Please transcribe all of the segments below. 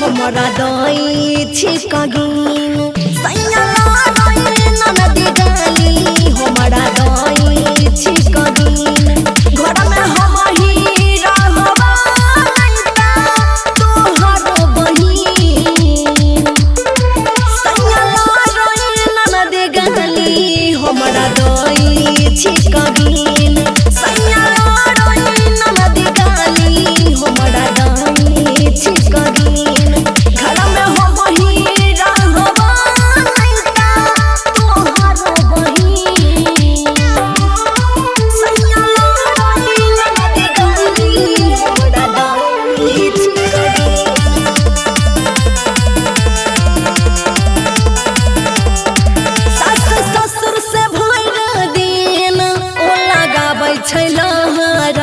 हमरा दई छिकगिन सैया रई ननद गाली हमरा दई छिकगिन घर में हम ही रहबा लइता तोहर बहिन सैया रई ननद गाली हमरा दई छिकगिन सैया रई ननद गाली हमरा दई छिकगिन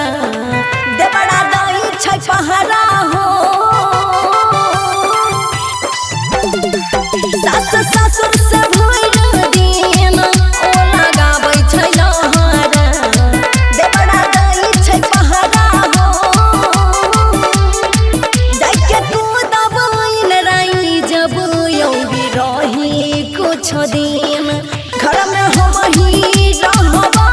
देवड़ा दई छै पहरा हो सास ससुर से भइल दिन ओ लगाबै छै लहरा देवड़ा दई छै पहरा हो जाके तू दबइन राई जब यौरी रही कुछ दिन घर में हम ही रहबा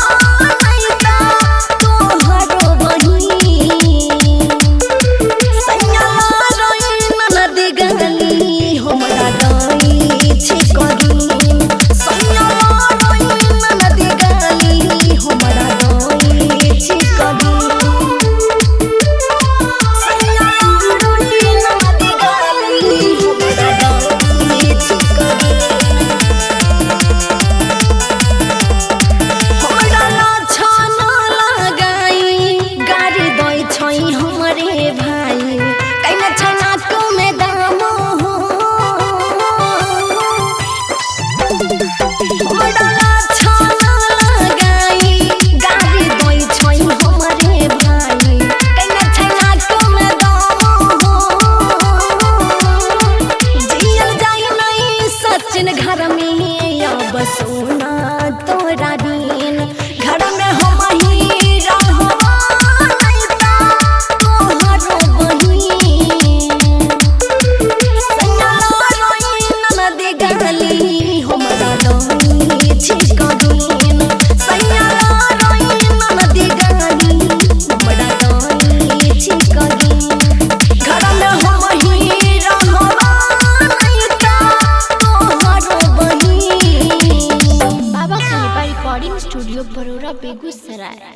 घर में अब सोना तोरा दिन घर में हम ही रहबा लइता तोहर बहिन सैया रई ननद गाली हमरा दई छिकगिन सैया रई ननद गाली हमरा दई छिकगिन घर में हम ही रहबा रिकॉर्डिंग स्टूडियो बरोरा बेगूसराय।